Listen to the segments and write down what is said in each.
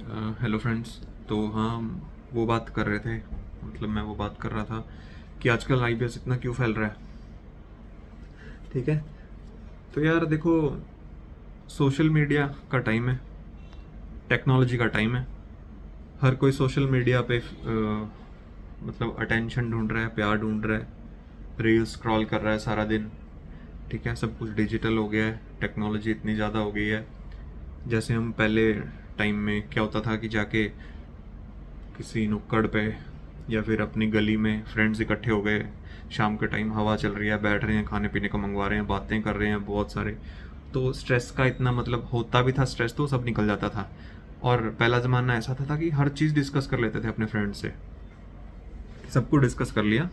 Hello friends. तो हाँ, वो बात कर रहे थे, मतलब मैं वो बात कर रहा था कि आजकल आईबीएस इतना क्यों फैल रहा है। ठीक है, तो यार देखो, सोशल मीडिया का टाइम है, टेक्नोलॉजी का टाइम है। हर कोई सोशल मीडिया पे मतलब अटेंशन ढूंढ रहा है, प्यार ढूंढ रहा है, रील स्क्रॉल कर रहा है सारा दिन। ठीक है, सब कुछ डिजिटल हो गया है, टेक्नोलॉजी इतनी ज़्यादा हो गई है। जैसे हम पहले टाइम में क्या होता था कि जाके किसी नुक्कड़ पे या फिर अपनी गली में फ्रेंड्स इकट्ठे हो गए, शाम के टाइम हवा चल रही है, बैठ रहे हैं, खाने पीने का मंगवा रहे हैं, बातें कर रहे हैं बहुत सारे। तो स्ट्रेस का इतना मतलब होता भी था, स्ट्रेस तो सब निकल जाता था। और पहला ज़माना ऐसा था कि हर चीज़ डिस्कस कर लेते थे अपने फ्रेंड से, सब कुछ डिस्कस कर लिया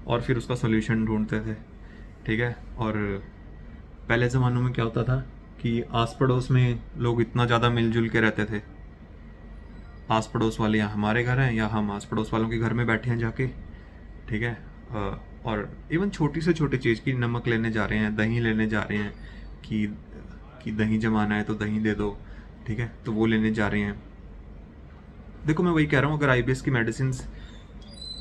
और फिर उसका सोल्यूशन ढूंढते थे। ठीक है, और पहले ज़मानों में क्या होता था कि आस पड़ोस में लोग इतना ज़्यादा मिलजुल के रहते थे। आस पड़ोस वाले या हमारे घर हैं या हम आस पड़ोस वालों के घर में बैठे हैं जाके। ठीक है, और इवन छोटी से छोटी चीज़ की, नमक लेने जा रहे हैं, दही लेने जा रहे हैं कि दही जमाना है तो दही दे दो। ठीक है, तो वो लेने जा रहे हैं। देखो, मैं वही कह रहा हूँ, अगर आईबीएस की मेडिसिन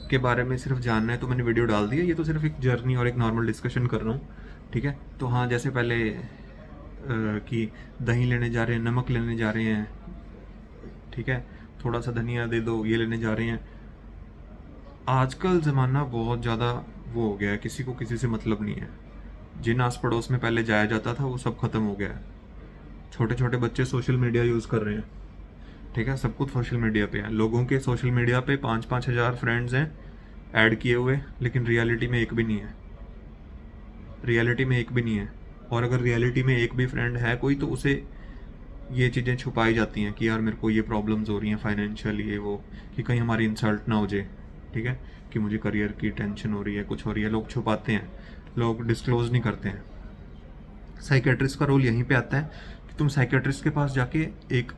के बारे में सिर्फ जानना है तो मैंने वीडियो डाल दी है। ये तो सिर्फ एक जर्नी और एक नॉर्मल डिस्कशन कर रहा हूँ। ठीक है, तो हाँ, जैसे पहले कि दही लेने जा रहे हैं, नमक लेने जा रहे हैं। ठीक है, थोड़ा सा धनिया दे दो, ये लेने जा रहे हैं। आजकल ज़माना बहुत ज़्यादा वो हो गया है, किसी को किसी से मतलब नहीं है। जिन आस पड़ोस में पहले जाया जाता था वो सब खत्म हो गया है। छोटे छोटे बच्चे सोशल मीडिया यूज़ कर रहे हैं। ठीक है, सब कुछ सोशल मीडिया पे है। लोगों के सोशल मीडिया पे 5-5 हज़ार फ्रेंड्स हैं ऐड किए हुए, लेकिन रियलिटी में एक भी नहीं है। रियलिटी में एक भी नहीं है। और अगर रियलिटी में एक भी फ्रेंड है कोई, तो उसे ये चीज़ें छुपाई जाती हैं कि यार मेरे को ये प्रॉब्लम्स हो रही हैं फाइनेंशियल, ये वो, कि कहीं हमारी इंसल्ट ना हो जाए। ठीक है, कि मुझे करियर की टेंशन हो रही है, कुछ हो रही है, लोग छुपाते हैं, लोग डिस्क्लोज नहीं करते हैं। साइकेट्रिस्ट का रोल यहीं पे आता है कि तुम साइकेट्रिस्ट के पास जाके एक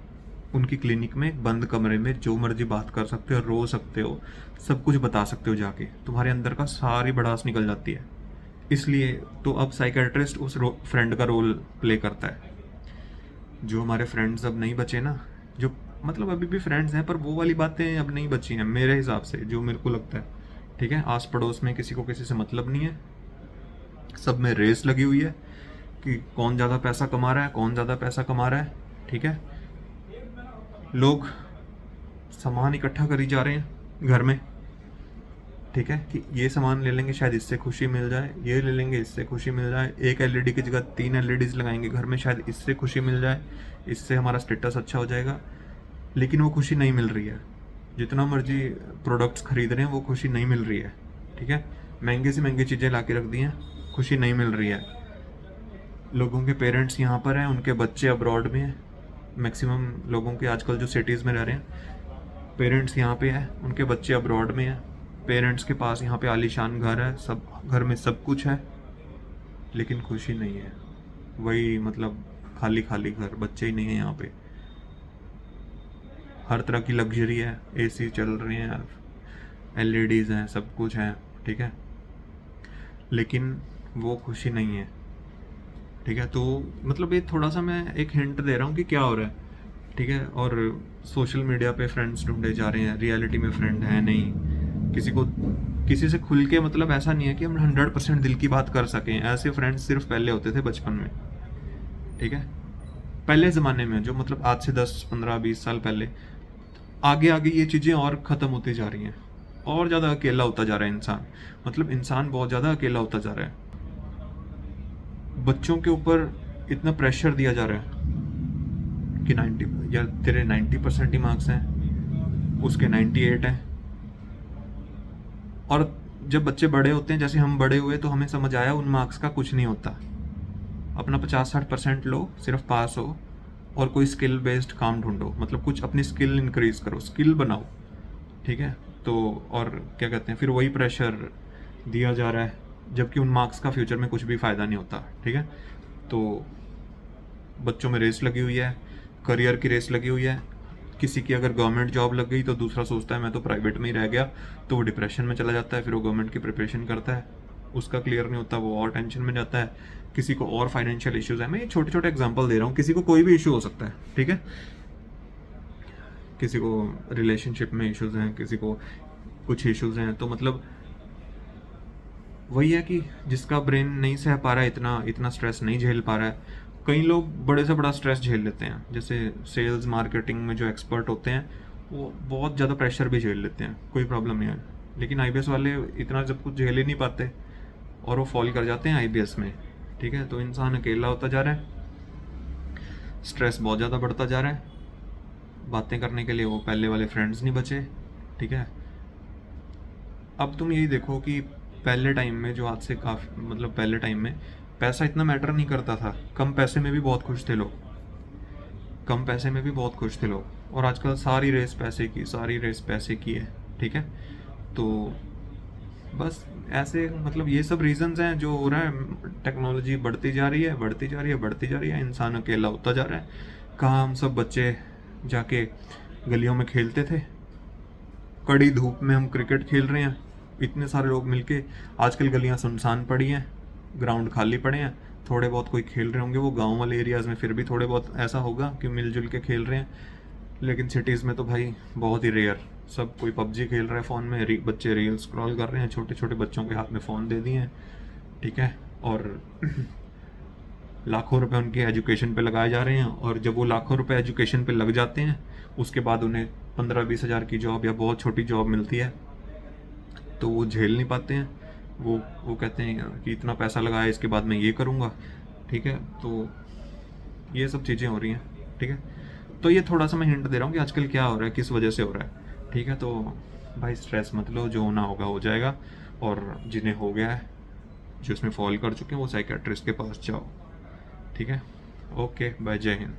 उनकी क्लिनिक में एक बंद कमरे में जो मर्जी बात कर सकते हो, रो सकते हो, सब कुछ बता सकते हो, जाके तुम्हारे अंदर का सारी भड़ास निकल जाती है। इसलिए तो अब साइकेट्रिस्ट उस फ्रेंड का रोल प्ले करता है। जो हमारे फ्रेंड्स अब नहीं बचे ना, जो मतलब अभी भी फ्रेंड्स हैं पर वो वाली बातें अब नहीं बची हैं मेरे हिसाब से, जो मेरे को लगता है। ठीक है, आस पड़ोस में किसी को किसी से मतलब नहीं है, सब में रेस लगी हुई है कि कौन ज़्यादा पैसा कमा रहा है, कौन ज़्यादा पैसा कमा रहा है। ठीक है, लोग सामान इकट्ठा करी जा रहे हैं घर में। ठीक है, कि ये सामान ले लेंगे शायद इससे खुशी मिल जाए, ये ले लेंगे इससे खुशी मिल जाए, एक एलईडी की जगह 3 एलईडीज लगाएंगे घर में, शायद इससे खुशी मिल जाए, इससे हमारा स्टेटस अच्छा हो जाएगा। लेकिन वो खुशी नहीं मिल रही है। जितना मर्जी प्रोडक्ट्स खरीद रहे हैं, वो खुशी नहीं मिल रही है। ठीक है, महंगे से महंगी चीज़ें ला के रख दी हैं, खुशी नहीं मिल रही है। लोगों के पेरेंट्स यहाँ पर हैं, उनके बच्चे अब्रॉड में हैं। मैक्सिमम लोगों के आजकल जो सिटीज़ में रह रहे हैं, पेरेंट्स यहाँ पे हैं, उनके बच्चे अब्रॉड में हैं। पेरेंट्स के पास यहाँ पे आलीशान घर है, सब घर में सब कुछ है, लेकिन खुशी नहीं है। वही मतलब खाली खाली घर, बच्चे ही नहीं है यहाँ पे। हर तरह की लग्जरी है, एसी चल रहे हैं, एलईडीज हैं, सब कुछ है। ठीक है, लेकिन वो खुशी नहीं है। ठीक है, तो मतलब ये थोड़ा सा मैं एक हिंट दे रहा हूँ कि क्या हो रहा है। ठीक है, और सोशल मीडिया पे फ्रेंड्स ढूंढे जा रहे हैं, रियलिटी में फ्रेंड है नहीं। किसी को किसी से खुल के मतलब ऐसा नहीं है कि हम 100% दिल की बात कर सकें। ऐसे फ्रेंड्स सिर्फ पहले होते थे बचपन में। ठीक है, पहले ज़माने में, जो मतलब आज से 10-15-20 साल पहले। आगे आगे ये चीज़ें और ख़त्म होती जा रही हैं, और ज़्यादा अकेला होता जा रहा है इंसान। मतलब इंसान बहुत ज़्यादा अकेला होता जा रहा है। बच्चों के ऊपर इतना प्रेशर दिया जा रहा है कि 90, या तेरे 90% ही मार्क्स हैं, उसके 98 हैं। और जब बच्चे बड़े होते हैं, जैसे हम बड़े हुए, तो हमें समझ आया उन मार्क्स का कुछ नहीं होता। अपना 50-60% लो, सिर्फ पास हो, और कोई स्किल बेस्ड काम ढूंढो, मतलब कुछ अपनी स्किल इंक्रीज करो, स्किल बनाओ। ठीक है, तो और क्या कहते हैं, फिर वही प्रेशर दिया जा रहा है, जबकि उन मार्क्स का फ्यूचर में कुछ भी फ़ायदा नहीं होता। ठीक है, तो बच्चों में रेस लगी हुई है, करियर की रेस लगी हुई है। किसी की अगर गवर्नमेंट जॉब लग गई तो दूसरा सोचता है मैं तो प्राइवेट में ही रह गया, तो वो डिप्रेशन में चला जाता है। फिर वो गवर्नमेंट की प्रिपरेशन करता है, उसका क्लियर नहीं होता, वो और टेंशन में जाता है। किसी को और फाइनेंशियल इश्यूज है, मैं ये छोटे छोटे एग्जांपल दे रहा हूँ, किसी को कोई भी इशू हो सकता है। ठीक है, किसी को रिलेशनशिप में इश्यूज़ हैं, किसी को कुछ इश्यूज़ हैं, तो मतलब वही है कि जिसका ब्रेन नहीं सह पा रहा है, इतना इतना स्ट्रेस नहीं झेल पा रहा है। कई लोग बड़े से बड़ा स्ट्रेस झेल लेते हैं, जैसे सेल्स मार्केटिंग में जो एक्सपर्ट होते हैं वो बहुत ज़्यादा प्रेशर भी झेल लेते हैं, कोई प्रॉब्लम नहीं है। लेकिन आईबीएस वाले इतना जब कुछ झेल ही नहीं पाते और वो फॉल कर जाते हैं आईबीएस में। ठीक है, तो इंसान अकेला होता जा रहा है, स्ट्रेस बहुत ज़्यादा बढ़ता जा रहा है, बातें करने के लिए वो पहले वाले फ्रेंड्स नहीं बचे। ठीक है, अब तुम यही देखो कि पहले टाइम में, जो आज से काफ़ी मतलब पहले टाइम में पैसा इतना मैटर नहीं करता था, कम पैसे में भी बहुत खुश थे लोग, कम पैसे में भी बहुत खुश थे लोग। और आजकल सारी रेस पैसे की, सारी रेस पैसे की है। ठीक है, तो बस ऐसे मतलब ये सब रीजंस हैं जो हो रहा है। टेक्नोलॉजी बढ़ती जा रही है, बढ़ती जा रही है, बढ़ती जा रही है, इंसान अकेला होता जा रहा है। कहाँ हम सब बच्चे जाके गलियों में खेलते थे, कड़ी धूप में हम क्रिकेट खेल रहे हैं इतने सारे लोग मिलके। आजकल गलियां सुनसान पड़ी हैं, ग्राउंड खाली पड़े हैं, थोड़े बहुत कोई खेल रहे होंगे, वो गांव वाले एरियाज़ में फिर भी थोड़े बहुत ऐसा होगा कि मिलजुल के खेल रहे हैं। लेकिन सिटीज़ में तो भाई बहुत ही रेयर, सब कोई पबजी खेल रहा है फ़ोन में, बच्चे रील स्क्रॉल कर रहे हैं, छोटे छोटे बच्चों के हाथ में फ़ोन दे दिए हैं। ठीक है, और लाखों रुपए उनके एजुकेशन पे लगाए जा रहे हैं, और जब वो लाखों रुपए एजुकेशन पे लग जाते हैं उसके बाद उन्हें 15-20 हज़ार की जॉब या बहुत छोटी जॉब मिलती है तो वो झेल नहीं पाते हैं। वो कहते हैं कि इतना पैसा लगाया, इसके बाद मैं ये करूँगा। ठीक है, तो ये सब चीज़ें हो रही हैं। ठीक है, तो ये थोड़ा सा मैं हिंट दे रहा हूँ कि आजकल क्या हो रहा है, किस वजह से हो रहा है। ठीक है, तो भाई स्ट्रेस मत लो, जो होना होगा हो जाएगा। और जिन्हें हो गया है, जो इसमें फॉल कर चुके हैं, वो साइकेट्रिस्ट के पास जाओ। ठीक है, ओके बाय, जय हिंद।